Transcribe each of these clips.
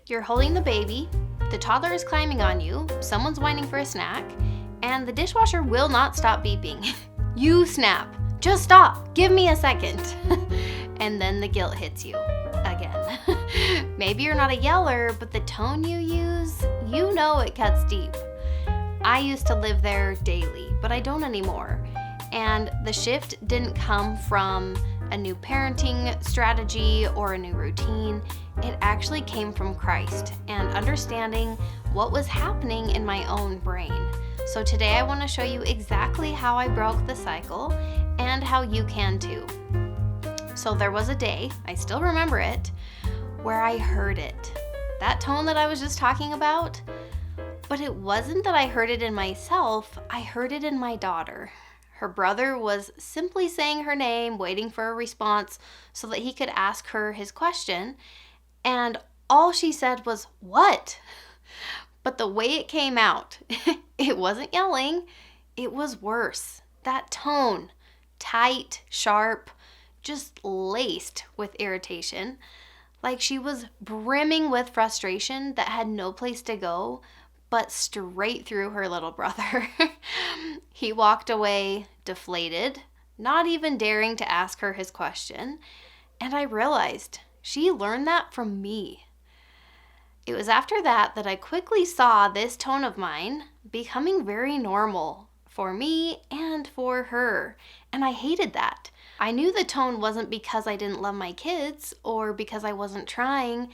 You're holding the baby, the toddler is climbing on you, someone's whining for a snack, and the dishwasher will not stop beeping. You snap. Just stop. Give me a second. And then the guilt hits you again. Maybe you're not a yeller, but the tone you use, you know it cuts deep. I used to live there daily, but I don't anymore. And the shift didn't come from a new parenting strategy or a new routine. It actually came from Christ and understanding what was happening in my own brain. So today I want to show you exactly how I broke the cycle and how you can too. So there was a day, I still remember it, where I heard it. That tone that I was just talking about, but it wasn't that I heard it in myself, I heard it in my daughter. Her brother was simply saying her name, waiting for a response so that he could ask her his question, and all she said was, "What?" But the way it came out, it wasn't yelling, it was worse. That tone, tight, sharp, just laced with irritation, like she was brimming with frustration that had no place to go, but straight through her little brother. He walked away deflated, not even daring to ask her his question, and I realized she learned that from me. It was after that I quickly saw this tone of mine becoming very normal for me and for her, and I hated that. I knew the tone wasn't because I didn't love my kids or because I wasn't trying,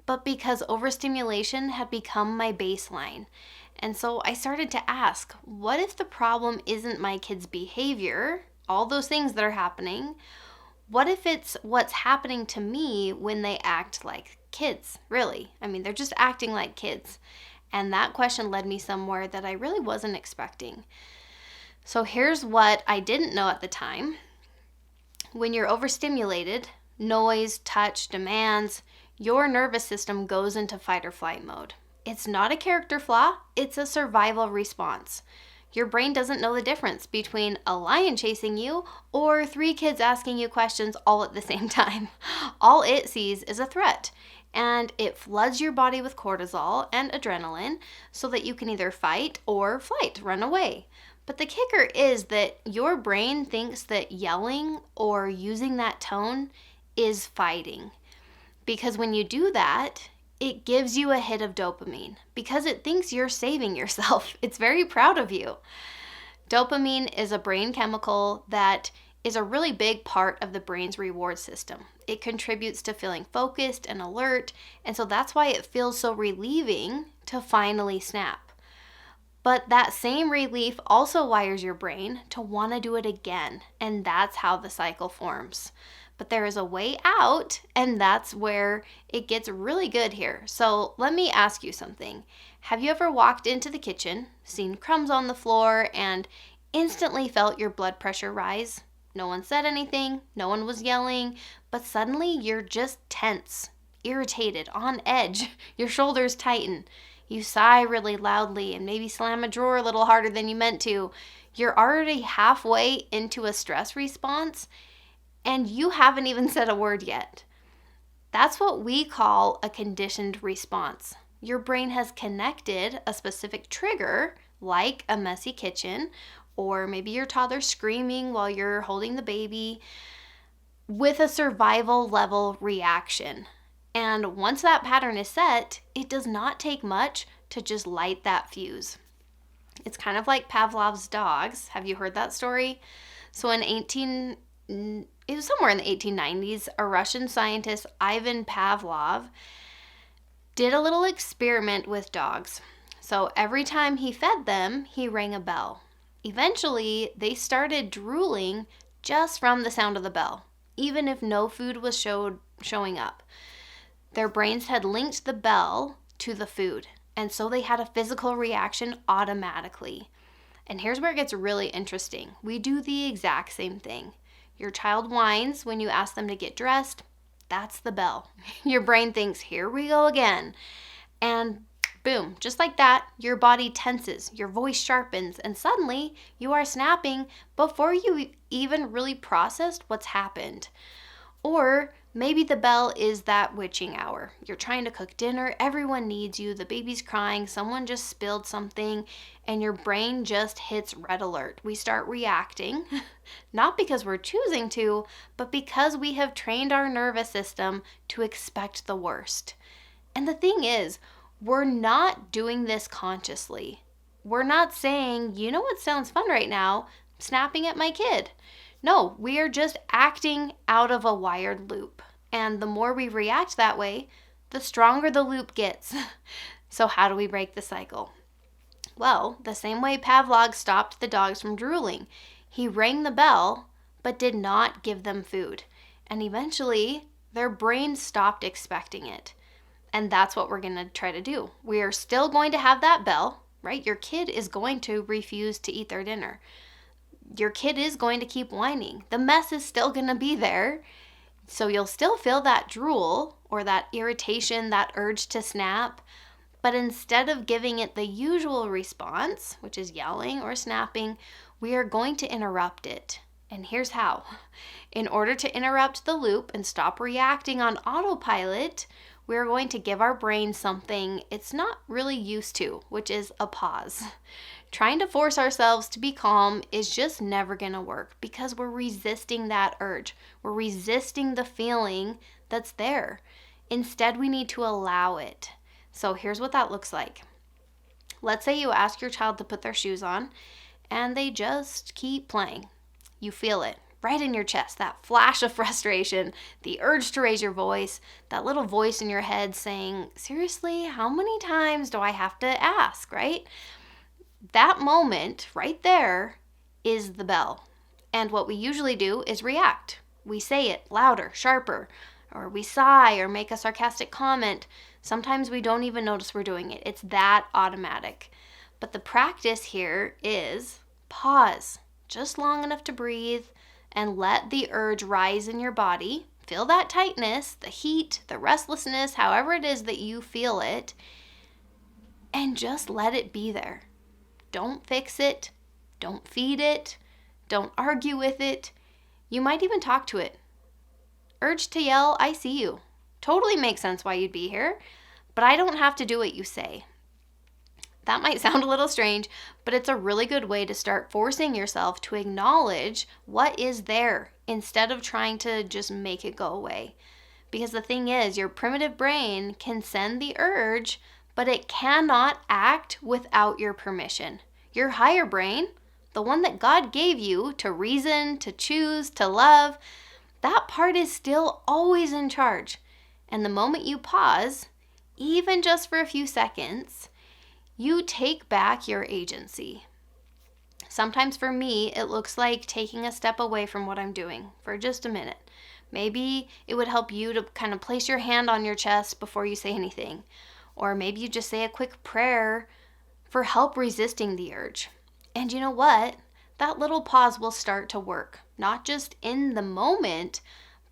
but because overstimulation had become my baseline. And so I started to ask, what if the problem isn't my kids' behavior, all those things that are happening? What if it's what's happening to me when they act like kids, really? I mean, they're just acting like kids. And that question led me somewhere that I really wasn't expecting. So here's what I didn't know at the time. When you're overstimulated, noise, touch, demands, your nervous system goes into fight or flight mode. It's not a character flaw, it's a survival response. Your brain doesn't know the difference between a lion chasing you or 3 kids asking you questions all at the same time. All it sees is a threat, and it floods your body with cortisol and adrenaline so that you can either fight or flight, run away. But the kicker is that your brain thinks that yelling or using that tone is fighting. Because when you do that, it gives you a hit of dopamine because it thinks you're saving yourself. It's very proud of you. Dopamine is a brain chemical that is a really big part of the brain's reward system. It contributes to feeling focused and alert, and so that's why it feels so relieving to finally snap. But that same relief also wires your brain to want to do it again, and that's how the cycle forms. But there is a way out, and that's where it gets really good here. So let me ask you something. Have you ever walked into the kitchen, seen crumbs on the floor, and instantly felt your blood pressure rise? No one said anything, no one was yelling, but suddenly you're just tense, irritated, on edge. Your shoulders tighten. You sigh really loudly and maybe slam a drawer a little harder than you meant to. You're already halfway into a stress response, and you haven't even said a word yet. That's what we call a conditioned response. Your brain has connected a specific trigger, like a messy kitchen, or maybe your toddler screaming while you're holding the baby, with a survival level reaction. And once that pattern is set, it does not take much to just light that fuse. It's kind of like Pavlov's dogs. Have you heard that story? So it was somewhere in the 1890s, a Russian scientist, Ivan Pavlov, did a little experiment with dogs. So every time he fed them, he rang a bell. Eventually, they started drooling just from the sound of the bell, even if no food was showing up. Their brains had linked the bell to the food, and so they had a physical reaction automatically. And here's where it gets really interesting. We do the exact same thing. Your child whines when you ask them to get dressed. That's the bell. Your brain thinks, here we go again. And boom, just like that, your body tenses, your voice sharpens, and suddenly you are snapping before you even really processed what's happened. Or Maybe the bell is that witching hour. You're trying to cook dinner, everyone needs you, the baby's crying, someone just spilled something, and your brain just hits red alert. We start reacting, not because we're choosing to, but because we have trained our nervous system to expect the worst. And the thing is, we're not doing this consciously. We're not saying, you know what sounds fun right now? Snapping at my kid. No, we are just acting out of a wired loop. And the more we react that way, the stronger the loop gets. So how do we break the cycle? Well, the same way Pavlov stopped the dogs from drooling. He rang the bell, but did not give them food. And eventually, their brains stopped expecting it. And that's what we're going to try to do. We are still going to have that bell, right? Your kid is going to refuse to eat their dinner. Your kid is going to keep whining. The mess is still going to be there. So you'll still feel that drool or that irritation, that urge to snap. But instead of giving it the usual response, which is yelling or snapping, we are going to interrupt it. And here's how. In order to interrupt the loop and stop reacting on autopilot, we are going to give our brain something it's not really used to, which is a pause. Trying to force ourselves to be calm is just never going to work because we're resisting that urge. We're resisting the feeling that's there. Instead, we need to allow it. So here's what that looks like. Let's say you ask your child to put their shoes on and they just keep playing. You feel it right in your chest, that flash of frustration, the urge to raise your voice, that little voice in your head saying, seriously, how many times do I have to ask, right? That moment right there is the bell. And what we usually do is react. We say it louder, sharper, or we sigh or make a sarcastic comment. Sometimes we don't even notice we're doing it. It's that automatic. But the practice here is pause just long enough to breathe and let the urge rise in your body. Feel that tightness, the heat, the restlessness, however it is that you feel it, and just let it be there. Don't fix it. Don't feed it. Don't argue with it. You might even talk to it. Urge to yell, I see you. Totally makes sense why you'd be here, but I don't have to do what you say. That might sound a little strange, but it's a really good way to start forcing yourself to acknowledge what is there instead of trying to just make it go away. Because the thing is, your primitive brain can send the urge, but it cannot act without your permission. Your higher brain, the one that God gave you to reason, to choose, to love, that part is still always in charge. And the moment you pause, even just for a few seconds, you take back your agency. Sometimes for me, it looks like taking a step away from what I'm doing for just a minute. Maybe it would help you to kind of place your hand on your chest before you say anything. Or maybe you just say a quick prayer for help resisting the urge. And you know what? That little pause will start to work, not just in the moment,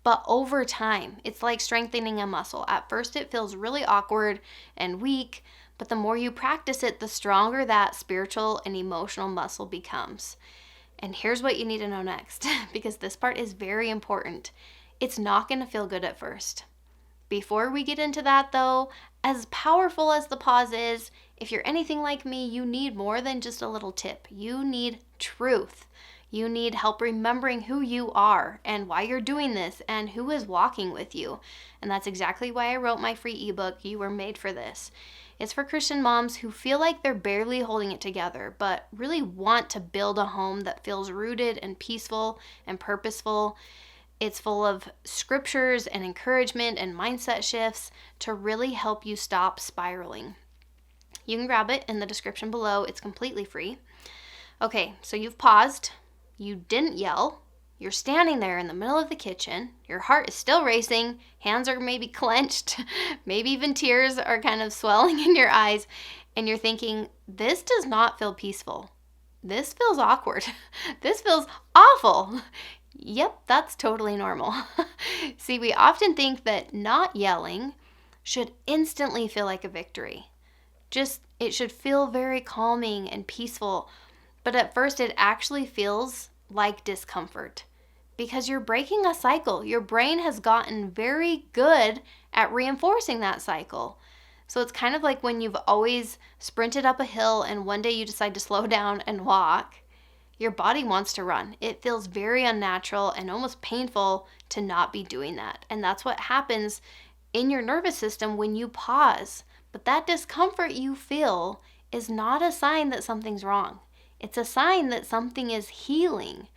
but over time. It's like strengthening a muscle. At first, it feels really awkward and weak, but the more you practice it, the stronger that spiritual and emotional muscle becomes. And here's what you need to know next, because this part is very important. It's not going to feel good at first. Before we get into that though, as powerful as the pause is, if you're anything like me, you need more than just a little tip. You need truth. You need help remembering who you are and why you're doing this and who is walking with you. And that's exactly why I wrote my free ebook, You Were Made for This. It's for Christian moms who feel like they're barely holding it together, but really want to build a home that feels rooted and peaceful and purposeful. It's full of scriptures and encouragement and mindset shifts to really help you stop spiraling. You can grab it in the description below. It's completely free. Okay, so you've paused. You didn't yell. You're standing there in the middle of the kitchen. Your heart is still racing. Hands are maybe clenched. Maybe even tears are kind of swelling in your eyes. And you're thinking, this does not feel peaceful. This feels awkward. This feels awful. Yep, that's totally normal. See, we often think that not yelling should instantly feel like a victory. It should feel very calming and peaceful. But at first, it actually feels like discomfort. because you're breaking a cycle. Your brain has gotten very good at reinforcing that cycle. So it's kind of like when you've always sprinted up a hill and one day you decide to slow down and walk. Your body wants to run. It feels very unnatural and almost painful to not be doing that. And that's what happens in your nervous system when you pause. But that discomfort you feel is not a sign that something's wrong. It's a sign that something is healing.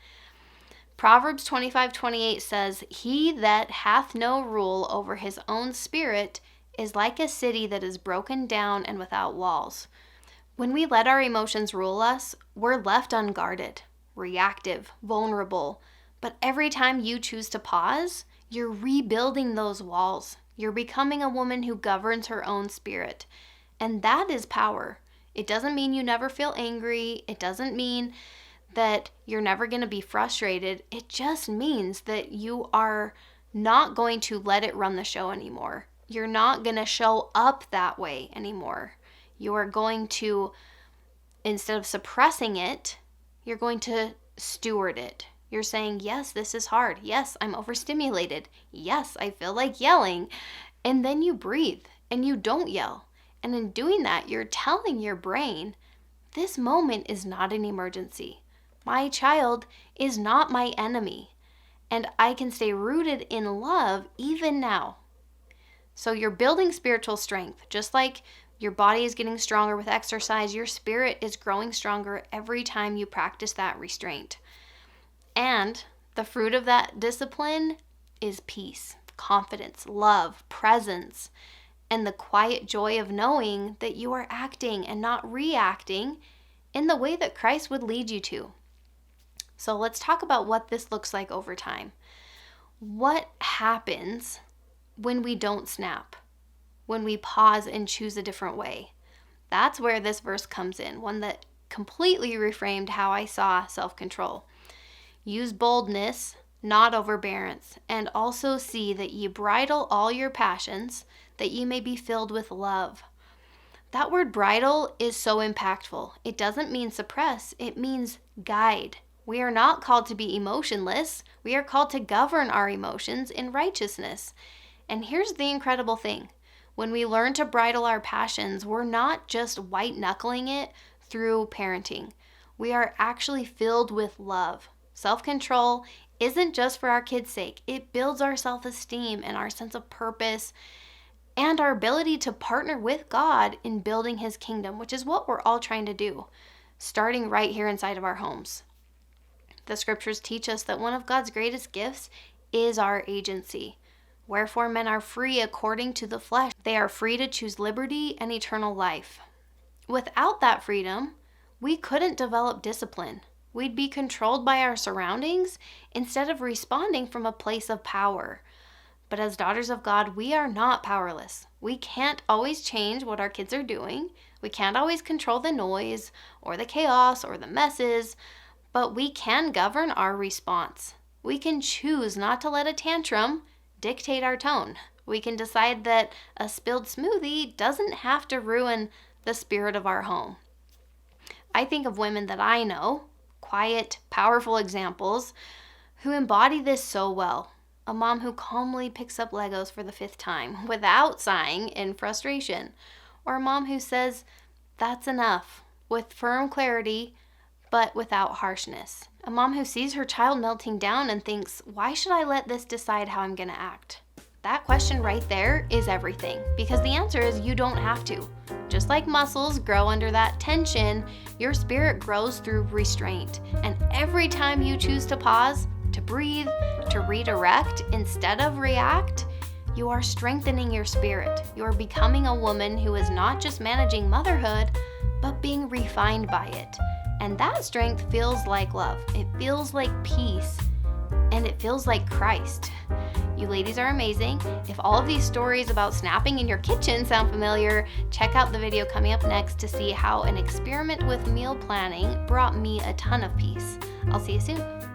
Proverbs 25:28 says, "He that hath no rule over his own spirit is like a city that is broken down and without walls." When we let our emotions rule us, we're left unguarded, reactive, vulnerable. But every time you choose to pause, you're rebuilding those walls. You're becoming a woman who governs her own spirit. And that is power. It doesn't mean you never feel angry. It doesn't mean that you're never going to be frustrated. It just means that you are not going to let it run the show anymore. You're not going to show up that way anymore. You are going to, instead of suppressing it, you're going to steward it. You're saying, yes, this is hard. Yes, I'm overstimulated. Yes, I feel like yelling. And then you breathe and you don't yell. And in doing that, you're telling your brain, this moment is not an emergency. My child is not my enemy. And I can stay rooted in love even now. So you're building spiritual strength. Just like your body is getting stronger with exercise, your spirit is growing stronger every time you practice that restraint. And the fruit of that discipline is peace, confidence, love, presence, and the quiet joy of knowing that you are acting and not reacting in the way that Christ would lead you to. So let's talk about what this looks like over time. What happens when we don't snap? When we pause and choose a different way? That's where this verse comes in, one that completely reframed how I saw self-control. Use boldness, not overbearance, and also see that ye bridle all your passions, that ye may be filled with love. That word bridle is so impactful. It doesn't mean suppress, it means guide. We are not called to be emotionless. We are called to govern our emotions in righteousness. And here's the incredible thing. When we learn to bridle our passions, we're not just white-knuckling it through parenting. We are actually filled with love. Self-control isn't just for our kids' sake. It builds our self-esteem and our sense of purpose and our ability to partner with God in building His kingdom, which is what we're all trying to do, starting right here inside of our homes. The scriptures teach us that one of God's greatest gifts is our agency. Wherefore men are free according to the flesh. They are free to choose liberty and eternal life. Without that freedom, we couldn't develop discipline. We'd be controlled by our surroundings instead of responding from a place of power. But as daughters of God, we are not powerless. We can't always change what our kids are doing. We can't always control the noise or the chaos or the messes, but we can govern our response. We can choose not to let a tantrum dictate our tone. We can decide that a spilled smoothie doesn't have to ruin the spirit of our home. I think of women that I know, quiet, powerful examples, who embody this so well. A mom who calmly picks up Legos for the 5th time without sighing in frustration. Or a mom who says, "That's enough," with firm clarity, but without harshness. A mom who sees her child melting down and thinks, why should I let this decide how I'm going to act? That question right there is everything, because the answer is you don't have to. Just like muscles grow under that tension, your spirit grows through restraint. And every time you choose to pause, to breathe, to redirect instead of react, you are strengthening your spirit. You are becoming a woman who is not just managing motherhood, but being refined by it. And that strength feels like love. It feels like peace. And it feels like Christ. You ladies are amazing. If all of these stories about snapping in your kitchen sound familiar, check out the video coming up next to see how an experiment with meal planning brought me a ton of peace. I'll see you soon.